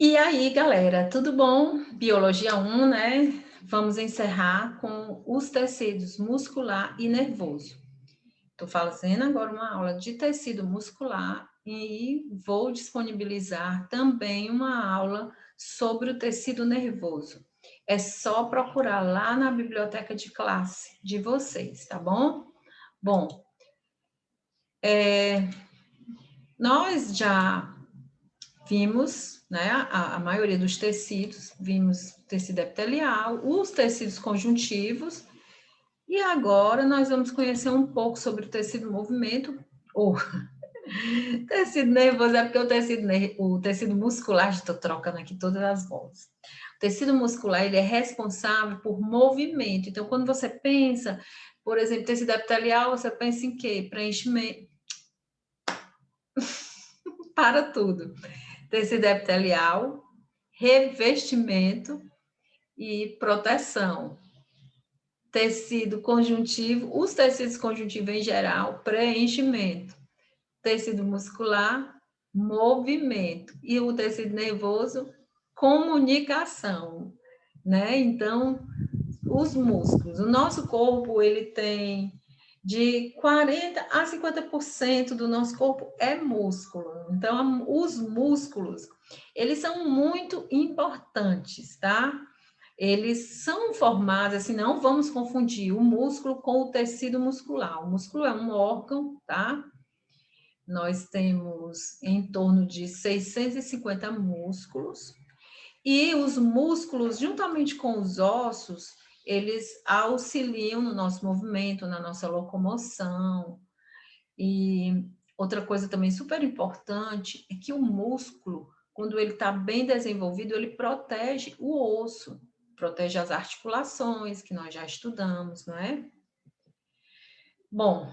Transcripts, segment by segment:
E aí, galera, tudo bom? Biologia 1, né? Vamos encerrar com os tecidos muscular e nervoso. Estou fazendo agora uma aula de tecido muscular e vou disponibilizar também uma aula sobre o tecido nervoso. É só procurar lá na biblioteca de classe de vocês, tá bom? Bom, nós já vimos, né, a maioria dos tecidos, vimos tecido epitelial, os tecidos conjuntivos, e agora nós vamos conhecer um pouco sobre o tecido movimento, ou tecido nervoso, é porque o tecido muscular, estou trocando aqui todas as vozes. O tecido muscular, ele é responsável por movimento. Então, quando você pensa, por exemplo, tecido epitelial, você pensa em quê? Preenchimento. Para tudo. Tecido epitelial, revestimento e proteção. Tecido conjuntivo, os tecidos conjuntivos em geral, preenchimento. Tecido muscular, movimento. E o tecido nervoso, comunicação. Né? Então, os músculos. O nosso corpo, ele tem de 40 a 50% do nosso corpo é músculo. Então, os músculos, eles são muito importantes, tá? Eles são formados, assim, não vamos confundir o músculo com o tecido muscular. O músculo é um órgão, tá? Nós temos em torno de 650 músculos, e os músculos, juntamente com os ossos, eles auxiliam no nosso movimento, na nossa locomoção. E outra coisa também super importante é que o músculo, quando ele está bem desenvolvido, ele protege o osso, protege as articulações, que nós já estudamos, não é? Bom,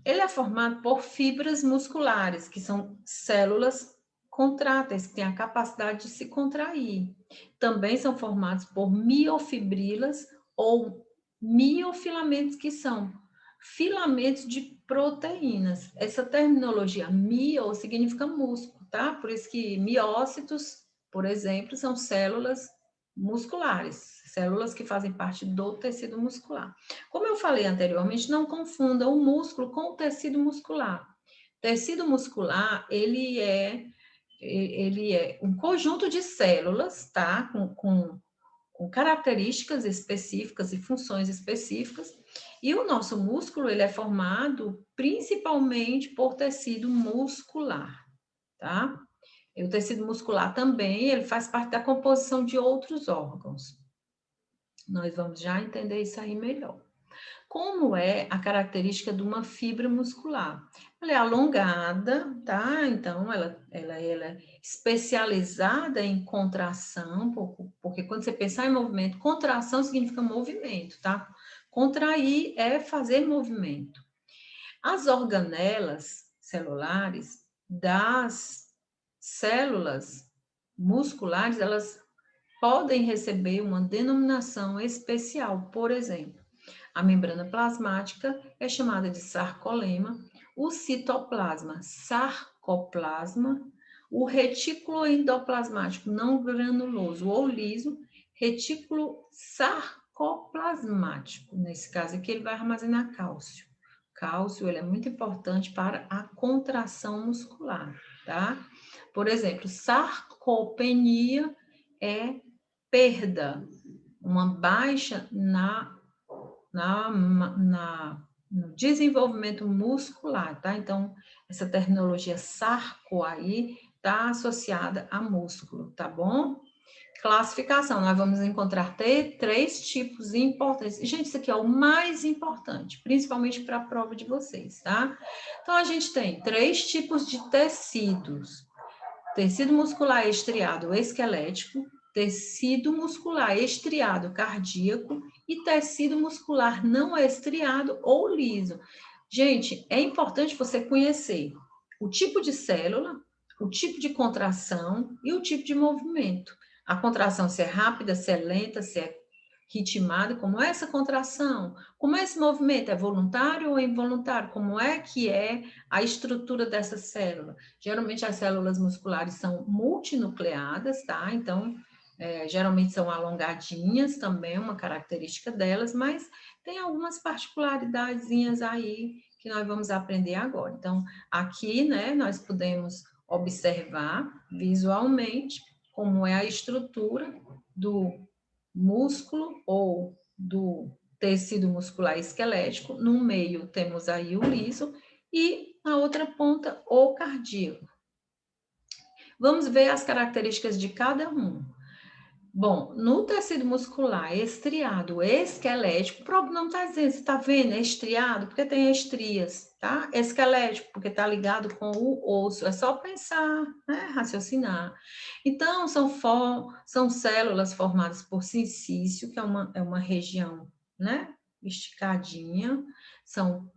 ele é formado por fibras musculares, que são células contráteis, que têm a capacidade de se contrair. Também são formados por miofibrilas ou miofilamentos, que são filamentos de proteínas. Essa terminologia mio significa músculo, tá? Por isso que miócitos, por exemplo, são células musculares, células que fazem parte do tecido muscular. Como eu falei anteriormente, não confunda o músculo com o tecido muscular. Tecido muscular, ele é um conjunto de células, tá? Com características específicas e funções específicas. E o nosso músculo, ele é formado principalmente por tecido muscular, tá? E o tecido muscular também, ele faz parte da composição de outros órgãos. Nós vamos já entender isso aí melhor. Como é a característica de uma fibra muscular? Ela é alongada, tá? Então, ela é especializada em contração, porque quando você pensar em movimento, contração significa movimento, tá? Contrair é fazer movimento. As organelas celulares das células musculares, elas podem receber uma denominação especial, por exemplo, a membrana plasmática é chamada de sarcolema, o citoplasma, sarcoplasma, o retículo endoplasmático não granuloso ou liso, retículo sarcoplasmático. Nesse caso aqui, ele vai armazenar cálcio. Cálcio, ele é muito importante para a contração muscular, tá? Por exemplo, sarcopenia é perda, uma baixa no desenvolvimento muscular, tá? Então, essa terminologia sarco aí está associada a músculo, tá bom? Classificação, nós vamos encontrar três tipos importantes. Gente, isso aqui é o mais importante, principalmente para a prova de vocês, tá? Então, a gente tem três tipos de tecidos. Tecido muscular estriado esquelético, tecido muscular estriado cardíaco e tecido muscular não estriado ou liso. Gente, é importante você conhecer o tipo de célula, o tipo de contração e o tipo de movimento. A contração, se é rápida, se é lenta, se é ritmada, como é essa contração, como é esse movimento, é voluntário ou involuntário, como é que é a estrutura dessa célula. Geralmente as células musculares são multinucleadas, tá? Então, geralmente são alongadinhas também, uma característica delas, mas tem algumas particularidadezinhas aí que nós vamos aprender agora. Então, aqui, né, nós podemos observar visualmente como é a estrutura do músculo ou do tecido muscular esquelético. No meio temos aí o liso e na outra ponta o cardíaco. Vamos ver as características de cada um. Bom, no tecido muscular estriado esquelético, o próprio nome está dizendo, você está vendo, é estriado, porque tem estrias, tá? Esquelético, porque está ligado com o osso, é só pensar, né? Raciocinar. Então, são células formadas por sincício, que é uma região, né? Esticadinha, são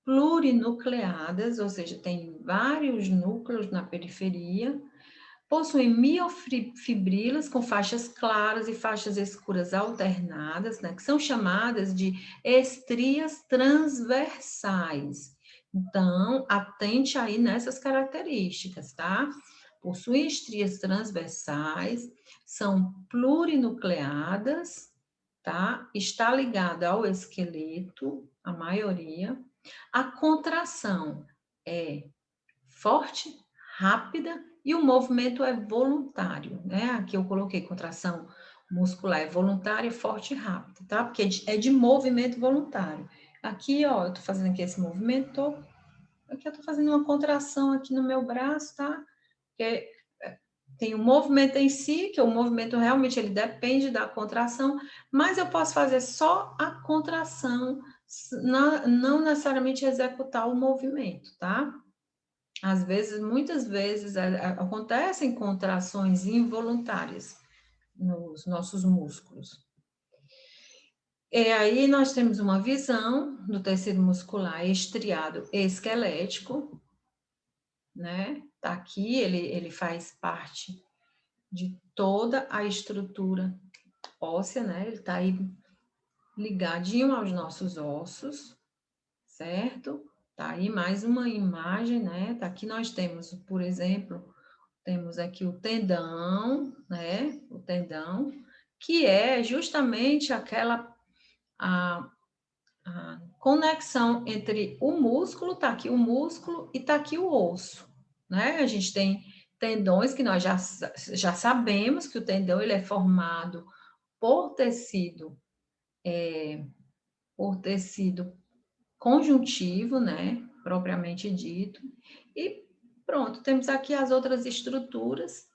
plurinucleadas, ou seja, tem vários núcleos na periferia, possuem miofibrilas com faixas claras e faixas escuras alternadas, né, que são chamadas de estrias transversais. Então, atente aí nessas características, tá? Possuem estrias transversais, são plurinucleadas, tá? Está ligada ao esqueleto, a maioria. A contração é forte, rápida e o movimento é voluntário, né? Aqui eu coloquei contração muscular é voluntária, forte e rápida, tá? Porque é de movimento voluntário. Aqui, ó, eu tô fazendo aqui esse movimento, aqui eu tô fazendo uma contração aqui no meu braço, tá? Porque tem o movimento em si, que o movimento realmente ele depende da contração, mas eu posso fazer só a contração, não necessariamente executar o movimento, tá? Às vezes, muitas vezes, acontecem contrações involuntárias nos nossos músculos. E aí nós temos uma visão do tecido muscular estriado esquelético, né? Tá aqui, ele faz parte de toda a estrutura óssea, né? Ele tá aí ligadinho aos nossos ossos, certo? Tá aí mais uma imagem, né? Tá aqui nós temos, por exemplo, temos aqui o tendão, né? O tendão, que é justamente aquela a conexão entre o músculo, tá aqui o músculo e tá aqui o osso, né? A gente tem tendões que nós já sabemos que o tendão ele é formado por tecido conjuntivo, né? Propriamente dito. E pronto, temos aqui as outras estruturas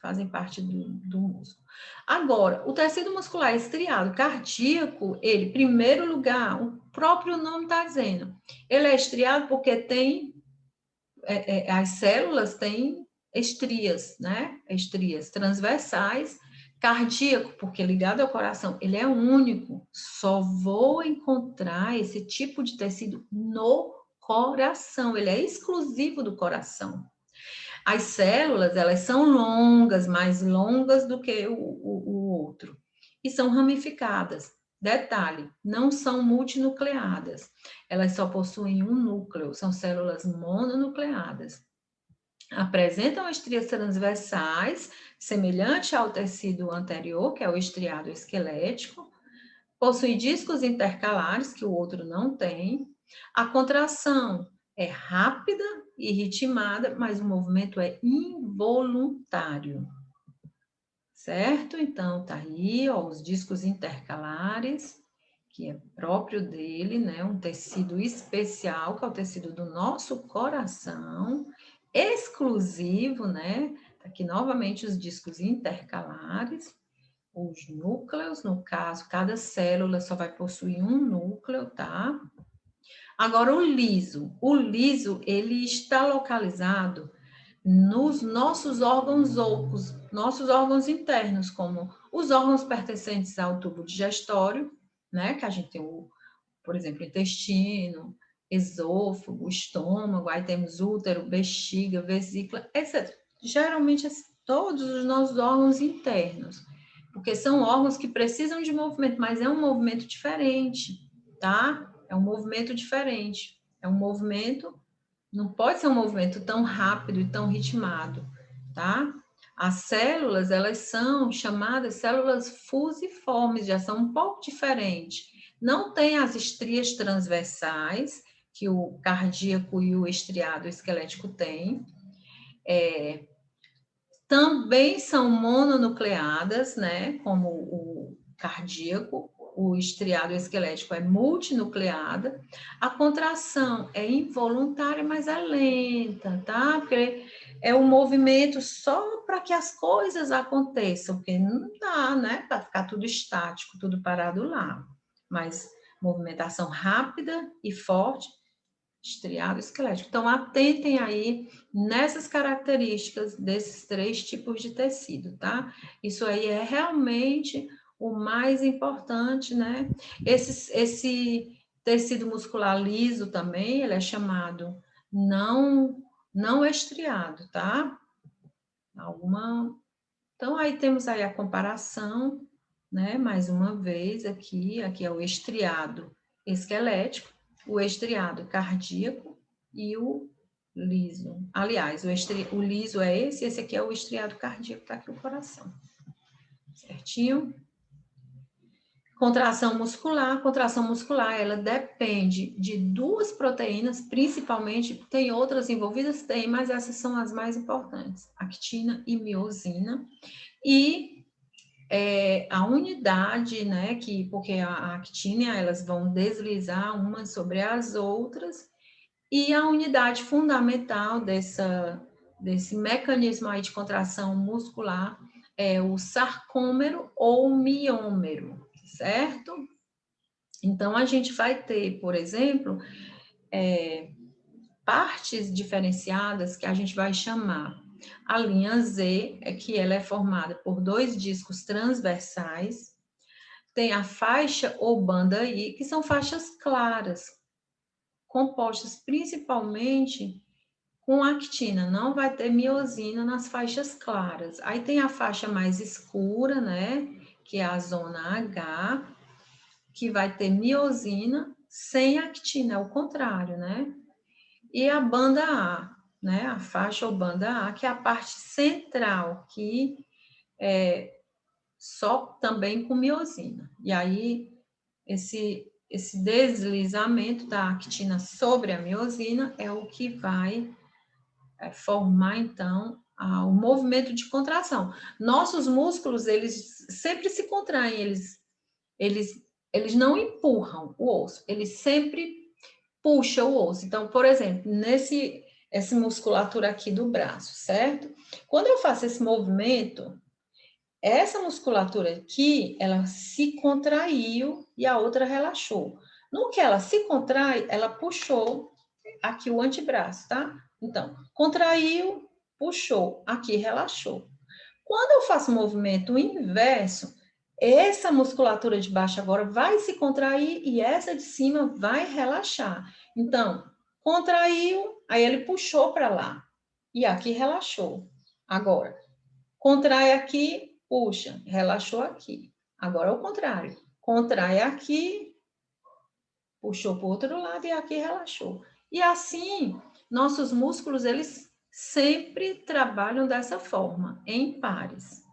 fazem parte do músculo. Agora, o tecido muscular estriado cardíaco, ele, em primeiro lugar, o próprio nome está dizendo, ele é estriado porque tem, as células têm estrias, né? Estrias transversais, cardíaco, porque ligado ao coração, ele é único, só vou encontrar esse tipo de tecido no coração, ele é exclusivo do coração. As células, elas são longas, mais longas do que o outro, e são ramificadas. Detalhe, não são multinucleadas, elas só possuem um núcleo, são células mononucleadas. Apresentam estrias transversais, semelhante ao tecido anterior, que é o estriado esquelético, possui discos intercalares, que o outro não tem. A contração é rápida e ritmada, mas o movimento é involuntário. Certo? Então, tá aí, ó, os discos intercalares, que é próprio dele, né? Um tecido especial, que é o tecido do nosso coração, exclusivo, né? Tá aqui novamente os discos intercalares, os núcleos, no caso, cada célula só vai possuir um núcleo, tá? Agora, o liso, ele está localizado nos nossos órgãos ocos, nossos órgãos internos, como os órgãos pertencentes ao tubo digestório, né? Que a gente tem, por exemplo, intestino, esôfago, estômago, aí temos útero, bexiga, vesícula, etc. Geralmente, todos os nossos órgãos internos. porque são órgãos que precisam de movimento, mas é um movimento diferente, tá? É um movimento diferente. É um movimento, não pode ser um movimento tão rápido e tão ritmado, tá? As células, elas são chamadas células fusiformes, já são um pouco diferentes. Não tem as estrias transversais, que o cardíaco e o estriado esquelético têm. Também são mononucleadas, né? Como o cardíaco, o estriado esquelético é multinucleada. A contração é involuntária, mas é lenta, tá? Porque é um movimento só para que as coisas aconteçam, porque não dá, né? Para ficar tudo estático, tudo parado lá. Mas movimentação rápida e forte, estriado esquelético. Então, atentem aí nessas características desses 3 tipos de tecido, tá? Isso aí é realmente o mais importante, né? Esse tecido muscular liso também, ele é chamado não estriado, tá? Então, aí temos aí a comparação, né? Mais uma vez, aqui é o estriado esquelético, o estriado cardíaco e o liso. Aliás, o liso é esse aqui é o estriado cardíaco, tá aqui o coração. Certinho? Contração muscular, ela depende de 2 proteínas, principalmente, tem outras envolvidas? Tem, mas essas são as mais importantes, actina e miosina. E a unidade, né, porque a actina, elas vão deslizar umas sobre as outras, e a unidade fundamental desse mecanismo aí de contração muscular é o sarcômero ou miômero, certo? Então, a gente vai ter, por exemplo, partes diferenciadas que a gente vai chamar. A linha Z, que ela é formada por 2 discos transversais. Tem a faixa ou banda I, que são faixas claras, compostas principalmente com actina, não vai ter miosina nas faixas claras. Aí tem a faixa mais escura, né, que é a zona H, que vai ter miosina sem actina, é o contrário, né? E a banda A, né, a faixa ou banda A, que é a parte central, que é só também com miosina. E aí, esse deslizamento da actina sobre a miosina é o que vai formar, então, o movimento de contração. Nossos músculos, eles sempre se contraem, eles não empurram o osso, eles sempre puxam o osso. Então, por exemplo, essa musculatura aqui do braço, certo? Quando eu faço esse movimento, essa musculatura aqui, ela se contraiu e a outra relaxou. No que ela se contrai, ela puxou aqui o antebraço, tá? Então, contraiu, puxou, aqui relaxou. Quando eu faço o movimento inverso, essa musculatura de baixo agora vai se contrair e essa de cima vai relaxar. Então, contraiu, aí ele puxou para lá e aqui relaxou. Agora, contrai aqui, puxa, relaxou aqui. Agora é o contrário. Contrai aqui, puxou para o outro lado e aqui relaxou. E assim, nossos músculos, eles sempre trabalham dessa forma, em pares.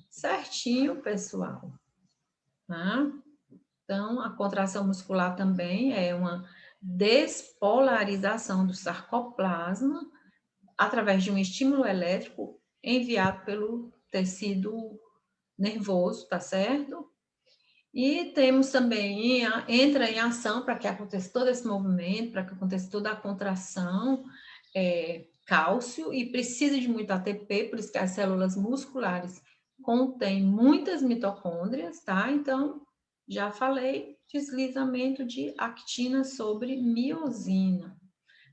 Certinho, pessoal. Tá? Então, a contração muscular também é uma despolarização do sarcoplasma através de um estímulo elétrico enviado pelo tecido nervoso, tá certo? E temos também, entra em ação para que aconteça todo esse movimento, para que aconteça toda a contração, cálcio, e precisa de muito ATP, por isso que as células musculares contêm muitas mitocôndrias, tá? Então, já falei, deslizamento de actina sobre miosina.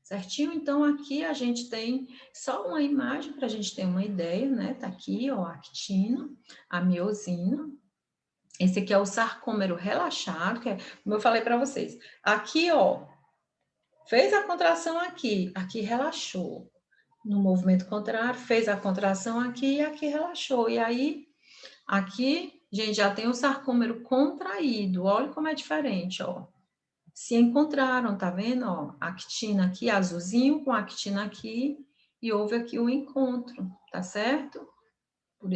Certinho? Então, aqui a gente tem só uma imagem para a gente ter uma ideia, né? Tá aqui, ó, a actina, a miosina. Esse aqui é o sarcômero relaxado, que é, como eu falei para vocês. Aqui, ó, fez a contração aqui, aqui relaxou. No movimento contrário, fez a contração aqui e aqui relaxou. E aí, aqui Gente, já tem o sarcômero contraído, olha como é diferente, ó. Se encontraram, tá vendo, ó? Actina aqui, azulzinho com actina aqui, e houve aqui o encontro, tá certo?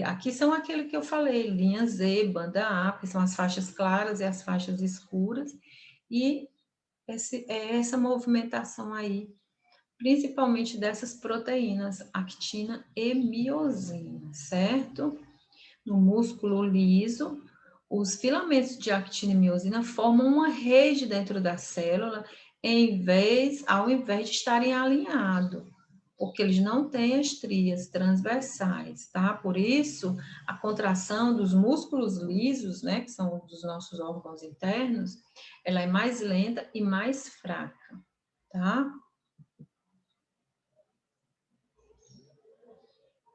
Aqui são aquele que eu falei, linha Z, banda A, que são as faixas claras e as faixas escuras, e essa movimentação aí, principalmente dessas proteínas, actina e miosina, certo? No músculo liso, os filamentos de actina e miosina formam uma rede dentro da célula, ao invés de estarem alinhados, porque eles não têm estrias transversais, tá? Por isso, a contração dos músculos lisos, né, que são dos nossos órgãos internos, ela é mais lenta e mais fraca, tá?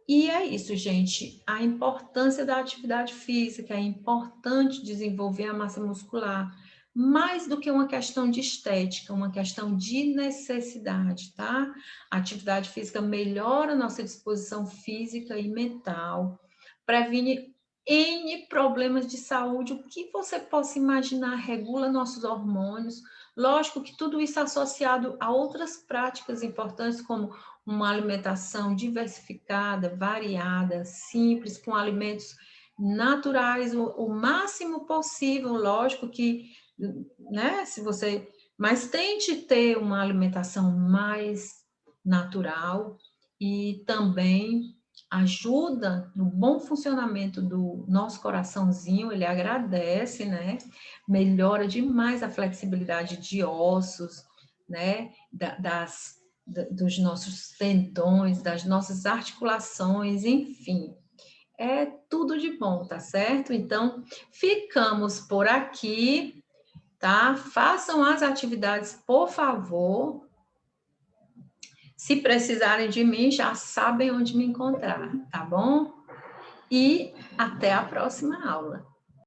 E é isso, gente. A importância da atividade física, é importante desenvolver a massa muscular, mais do que uma questão de estética, uma questão de necessidade, tá? A atividade física melhora a nossa disposição física e mental, previne N problemas de saúde, o que você possa imaginar, regula nossos hormônios. Lógico que tudo isso é associado a outras práticas importantes, como uma alimentação diversificada, variada, simples, com alimentos naturais, o máximo possível, lógico que, né, se você, mas tente ter uma alimentação mais natural e também ajuda no bom funcionamento do nosso coraçãozinho, ele agradece, né? Melhora demais a flexibilidade de ossos, né? Dos nossos tendões, das nossas articulações, enfim. É tudo de bom, tá certo? Então, ficamos por aqui, tá? Façam as atividades, por favor. Se precisarem de mim, já sabem onde me encontrar, tá bom? E até a próxima aula.